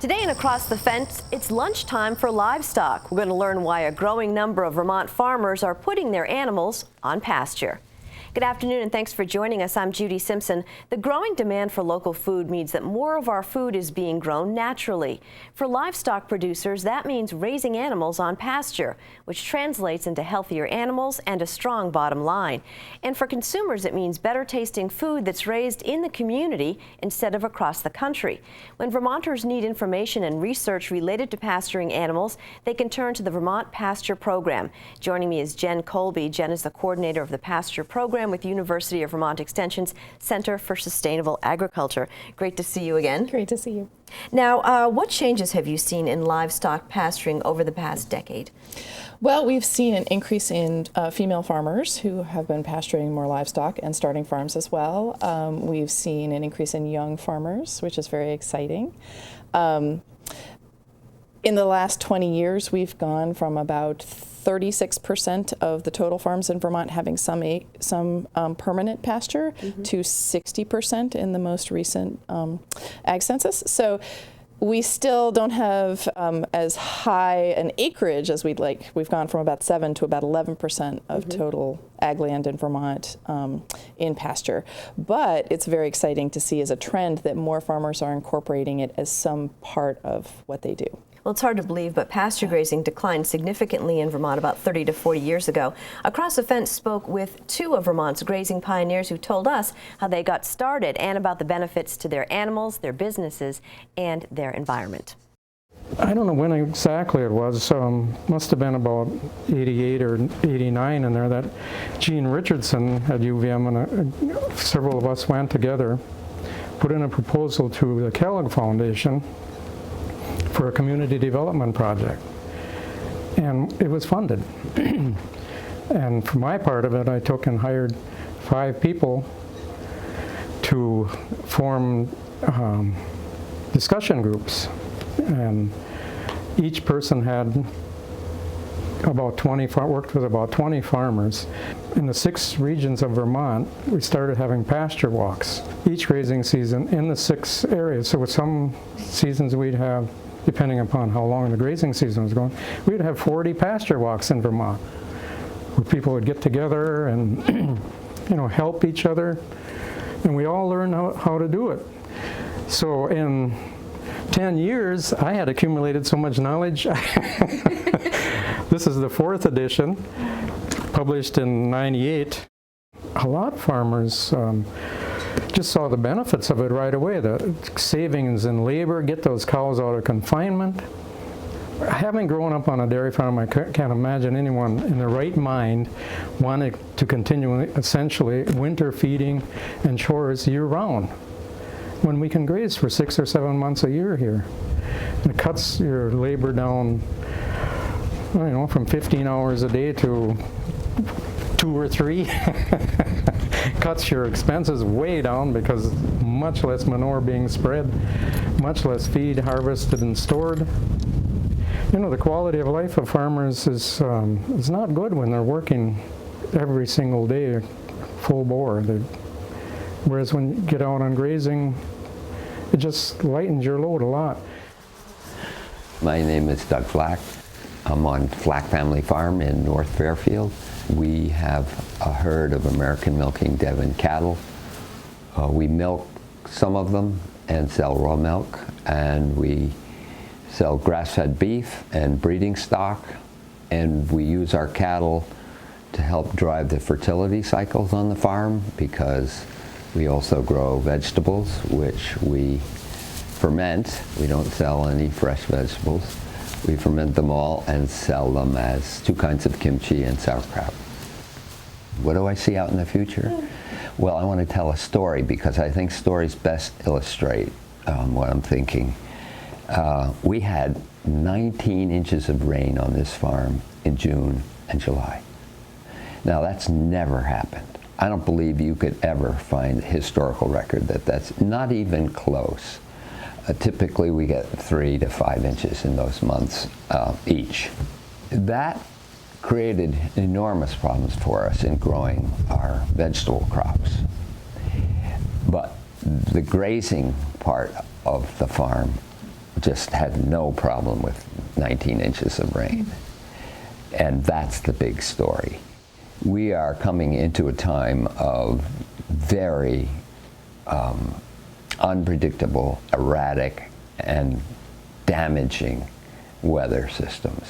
Today and Across the Fence, it's lunchtime for livestock. We're going to learn why a growing number of Vermont farmers are putting their animals on pasture. Good afternoon and thanks for joining us. I'm Judy Simpson. The growing demand for local food means that more of our food is being grown naturally. For livestock producers, that means raising animals on pasture, which translates into healthier animals and a strong bottom line. And for consumers, it means better tasting food that's raised in the community instead of across the country. When Vermonters need information and research related to pasturing animals, they can turn to the Vermont Pasture Program. Joining me is Jen Colby. Jen is the coordinator of the Pasture Program with University of Vermont Extension's Center for Sustainable Agriculture. Great to see you again. Great to see you. Now, what changes have you seen in livestock pasturing over the past decade? Well, we've seen an increase in female farmers who have been pasturing more livestock and starting farms as well. We've seen an increase in young farmers, which is very exciting. In the last 20 years, we've gone from about 36% of the total farms in Vermont having some permanent pasture to 60% in the most recent ag census. So we still don't have as high an acreage as we'd like. We've gone from about 7 to about 11% of total ag land in Vermont in pasture. But it's very exciting to see as a trend that more farmers are incorporating it as some part of what they do. Well, it's hard to believe, but pasture grazing declined significantly in Vermont about 30 to 40 years ago. Across the Fence spoke with two of Vermont's grazing pioneers who told us how they got started and about the benefits to their animals, their businesses, and their environment. I don't know when exactly it was. Must have been about 88 or 89 in there that Gene Richardson at UVM and several of us went together, put in a proposal to the Kellogg Foundation for a community development project, and it was funded. And for my part of it, I took and hired 5 people to form discussion groups, and each person had about 20, worked with about 20 farmers. In the 6 regions of Vermont, we started having pasture walks each grazing season in the 6 areas. So with some seasons we'd have, depending upon how long the grazing season was going, we'd have 40 pasture walks in Vermont, where people would get together and help each other, and we all learned how to do it. So in 10 years, I had accumulated so much knowledge. This is the 4th edition, published in '98. A lot of farmers just saw the benefits of it right away, the savings in labor, get those cows out of confinement. Having grown up on a dairy farm, I can't imagine anyone in their right mind wanting to continue essentially winter feeding and chores year-round when we can graze for 6 or 7 months a year here. And it cuts your labor down, from 15 hours a day to 2 or 3. Cuts your expenses way down because much less manure being spread, much less feed harvested and stored. The quality of life of farmers is not good when they're working every single day full bore. Whereas when you get out on grazing, it just lightens your load a lot. My name is Doug Flack. I'm on Flack Family Farm in North Fairfield. We have a herd of American milking Devon cattle. We milk some of them and sell raw milk, and we sell grass-fed beef and breeding stock, and we use our cattle to help drive the fertility cycles on the farm, because we also grow vegetables, which we ferment. We don't sell any fresh vegetables. We ferment them all and sell them as 2 kinds of kimchi and sauerkraut. What do I see out in the future? Well, I want to tell a story because I think stories best illustrate what I'm thinking. We had 19 inches of rain on this farm in June and July. Now, that's never happened. I don't believe you could ever find a historical record that's not even close. Typically, we get 3 to 5 inches in those months each. That created enormous problems for us in growing our vegetable crops. But the grazing part of the farm just had no problem with 19 inches of rain. And that's the big story. We are coming into a time of very unpredictable, erratic, and damaging weather systems.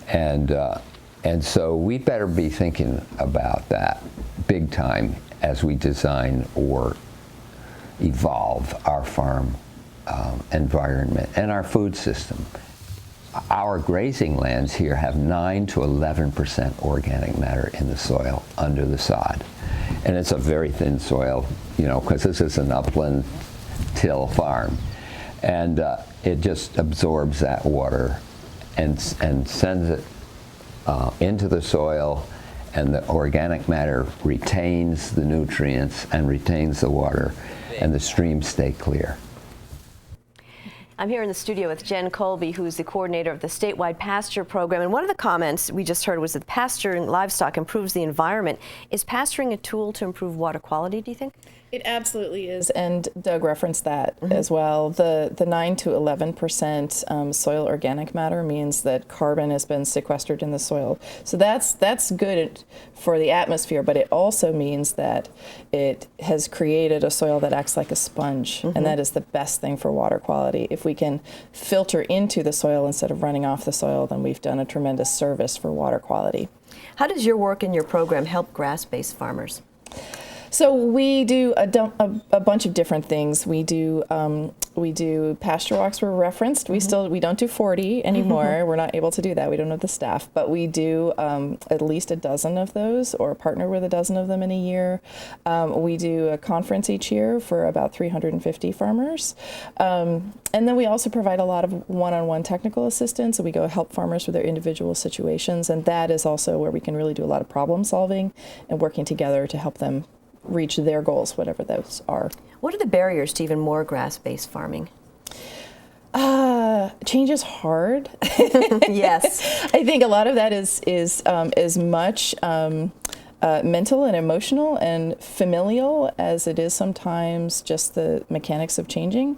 And so we better be thinking about that big time as we design or evolve our farm environment and our food system. Our grazing lands here have 9 to 11% organic matter in the soil under the sod. And it's a very thin soil, because this is an upland till farm. And it just absorbs that water and sends it into the soil, and the organic matter retains the nutrients and retains the water, and the streams stay clear. I'm here in the studio with Jen Colby, who's the coordinator of the statewide pasture program. And one of the comments we just heard was that pasturing livestock improves the environment. Is pasturing a tool to improve water quality, do you think? It absolutely is, and Doug referenced that as well. The 9 to 11% soil organic matter means that carbon has been sequestered in the soil. So that's good for the atmosphere, but it also means that it has created a soil that acts like a sponge, and that is the best thing for water quality. If we can filter into the soil instead of running off the soil, then we've done a tremendous service for water quality. How does your work in your program help grass-based farmers? So we do a bunch of different things. We do pasture walks were referenced. We don't do 40 anymore. We're not able to do that. We don't have the staff, but we do at least a dozen of those, or partner with a dozen of them in a year. We do a conference each year for about 350 farmers. And then we also provide a lot of one-on-one technical assistance. So we go help farmers with their individual situations, and that is also where we can really do a lot of problem solving and working together to help them reach their goals, whatever those are. What are the barriers to even more grass-based farming? Change is hard. Yes. I think a lot of that is as much mental and emotional and familial as it is sometimes just the mechanics of changing.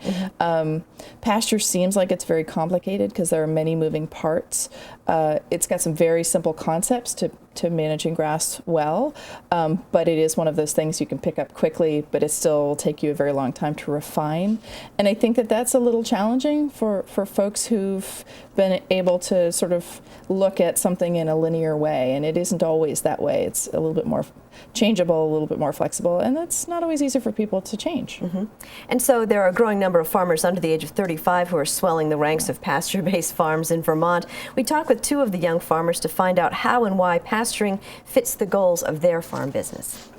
Pasture seems like it's very complicated because there are many moving parts. It's got some very simple concepts to managing grass well, but it is one of those things you can pick up quickly, but it still will take you a very long time to refine. And I think that that's a little challenging for folks who've been able to sort of look at something in a linear way, and it isn't always that way. It's a little bit more changeable, a little bit more flexible, and that's not always easy for people to change. And so there are a growing number of farmers under the age of 35 who are swelling the ranks of pasture-based farms in Vermont. We talked with two of the young farmers to find out how and why pasturing fits the goals of their farm business.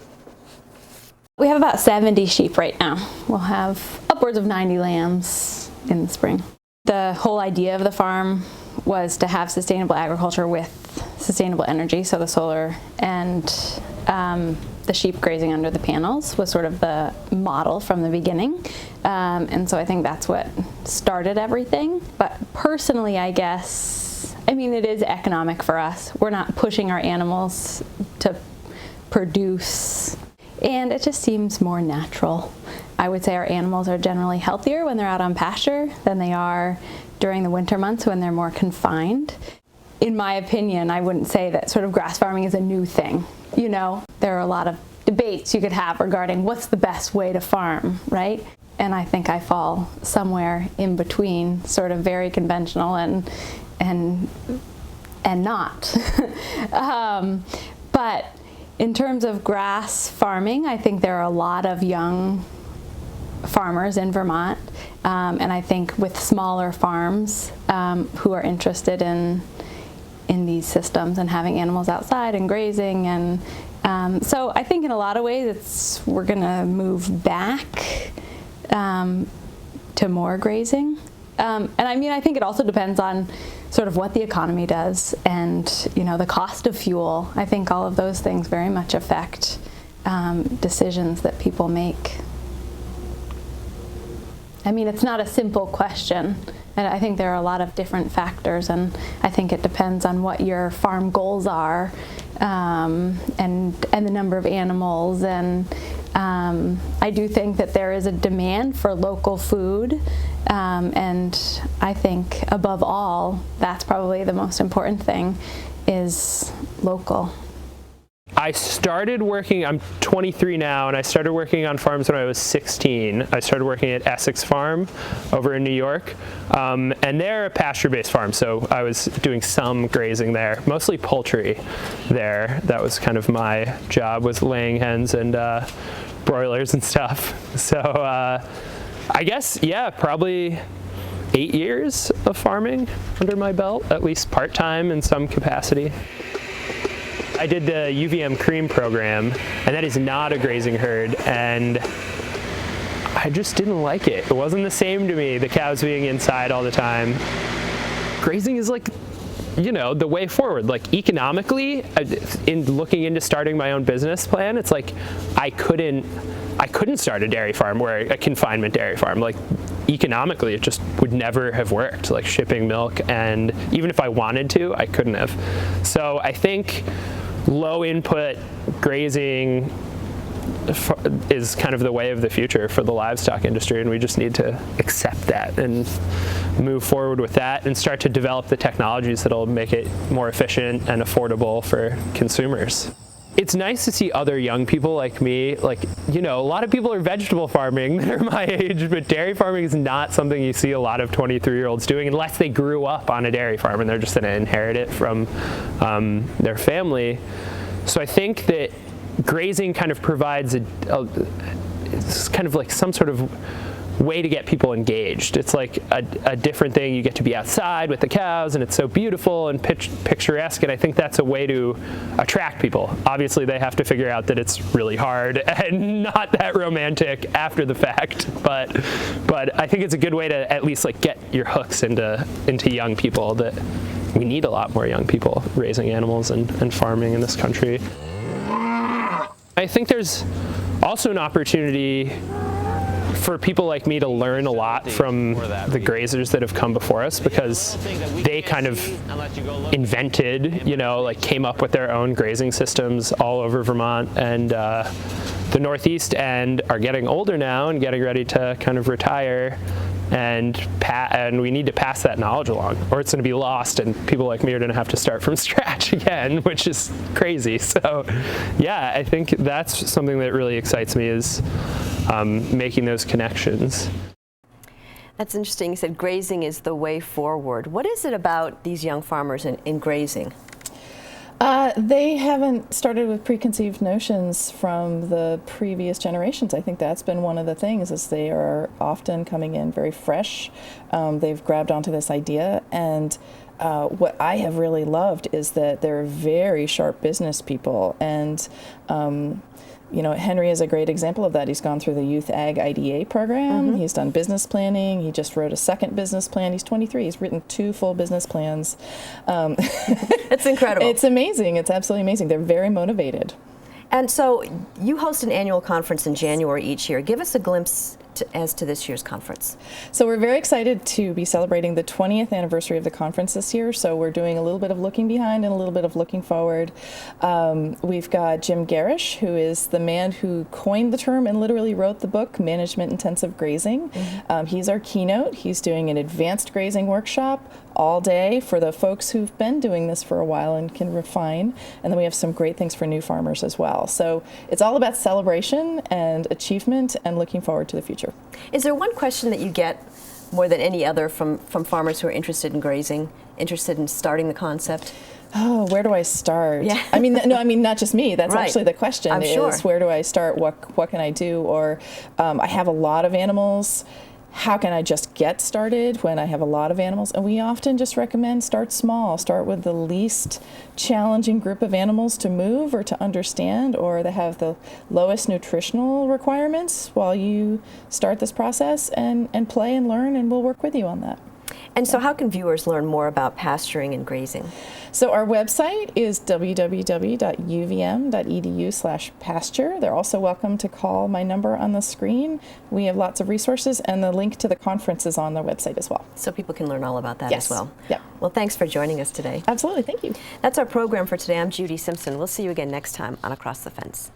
We have about 70 sheep right now. We'll have upwards of 90 lambs in the spring. The whole idea of the farm was to have sustainable agriculture with sustainable energy, so the solar and the sheep grazing under the panels was sort of the model from the beginning. And so I think that's what started everything. But personally, I guess, it is economic for us. We're not pushing our animals to produce, and it just seems more natural. I would say our animals are generally healthier when they're out on pasture than they are during the winter months when they're more confined. In my opinion, I wouldn't say that sort of grass farming is a new thing. There are a lot of debates you could have regarding what's the best way to farm, right? And I think I fall somewhere in between, sort of very conventional and not. But in terms of grass farming, I think there are a lot of young farmers in Vermont, and I think with smaller farms who are interested in these systems and having animals outside and grazing, and so I think in a lot of ways we're going to move back to more grazing, and I think it also depends on sort of what the economy does and the cost of fuel. I think all of those things very much affect decisions that people make. It's not a simple question, and I think there are a lot of different factors, and I think it depends on what your farm goals are, and the number of animals, and I do think that there is a demand for local food, And I think above all, that's probably the most important thing, is local. I started working, I'm 23 now, and I started working on farms when I was 16. I started working at Essex Farm over in New York, and they're a pasture-based farm, so I was doing some grazing there, mostly poultry there. That was kind of my job, was laying hens and broilers and stuff. So I guess, yeah, probably 8 years of farming under my belt, at least part-time in some capacity. I did the UVM cream program, and that is not a grazing herd, and I just didn't like it. It wasn't the same to me, the cows being inside all the time. Grazing is like, you know, the way forward. Like economically, in looking into starting my own business plan, it's like I couldn't start a dairy farm, or a confinement dairy farm. Like economically, it just would never have worked, like shipping milk, and even if I wanted to, I couldn't have. So I think low input grazing is kind of the way of the future for the livestock industry, and we just need to accept that and move forward with that and start to develop the technologies that'll make it more efficient and affordable for consumers. It's nice to see other young people like me, like, you know, a lot of people are vegetable farming that are my age, but dairy farming is not something you see a lot of 23-year-olds doing unless they grew up on a dairy farm and they're just going to inherit it from their family. So I think that grazing kind of provides it's kind of like some sort of way to get people engaged. It's like a different thing. You get to be outside with the cows, and it's so beautiful and picturesque, and I think that's a way to attract people. Obviously, they have to figure out that it's really hard and not that romantic after the fact, but I think it's a good way to at least like get your hooks into young people. That we need a lot more young people raising animals and farming in this country. I think there's also an opportunity for people like me to learn a lot from the grazers that have come before us, because they kind of invented, you know, like came up with their own grazing systems all over Vermont and the Northeast, and are getting older now and getting ready to kind of retire. And we need to pass that knowledge along, or it's going to be lost, and people like me are going to have to start from scratch again, which is crazy. So, yeah, I think that's something that really excites me, is making those connections. That's interesting. You said grazing is the way forward. What is it about these young farmers in grazing? They haven't started with preconceived notions from the previous generations. I think that's been one of the things, is they are often coming in very fresh. They've grabbed onto this idea, and what I have really loved is that they're very sharp business people, and you know, Henry is a great example of that. He's gone through the Youth Ag IDA program. He's done business planning. He just wrote a second business plan. He's 23. He's written 2 full business plans. It's incredible. It's amazing. It's absolutely amazing. They're very motivated. And so you host an annual conference in January each year. Give us a glimpse as to this year's conference. So we're very excited to be celebrating the 20th anniversary of the conference this year. So we're doing a little bit of looking behind and a little bit of looking forward. We've got Jim Garish, who is the man who coined the term and literally wrote the book, Management Intensive Grazing. He's our keynote. He's doing an advanced grazing workshop all day for the folks who've been doing this for a while and can refine. And then we have some great things for new farmers as well. So it's all about celebration and achievement and looking forward to the future. Is there one question that you get more than any other from farmers who are interested in grazing, interested in starting the concept? Oh, where do I start? Yeah. I mean, no, I mean, not just me. That's right. Actually the question. I'm is sure. Where do I start? What can I do? Or I have a lot of animals. How can I just get started when I have a lot of animals? And we often just recommend start small. Start with the least challenging group of animals to move or to understand, or that have the lowest nutritional requirements while you start this process, and play and learn, and we'll work with you on that. And so how can viewers learn more about pasturing and grazing? So our website is www.uvm.edu/pasture. They're also welcome to call my number on the screen. We have lots of resources, and the link to the conference is on the website as well. So people can learn all about that Yes. as well. Yep. Well, thanks for joining us today. Absolutely. Thank you. That's our program for today. I'm Judy Simpson. We'll see you again next time on Across the Fence.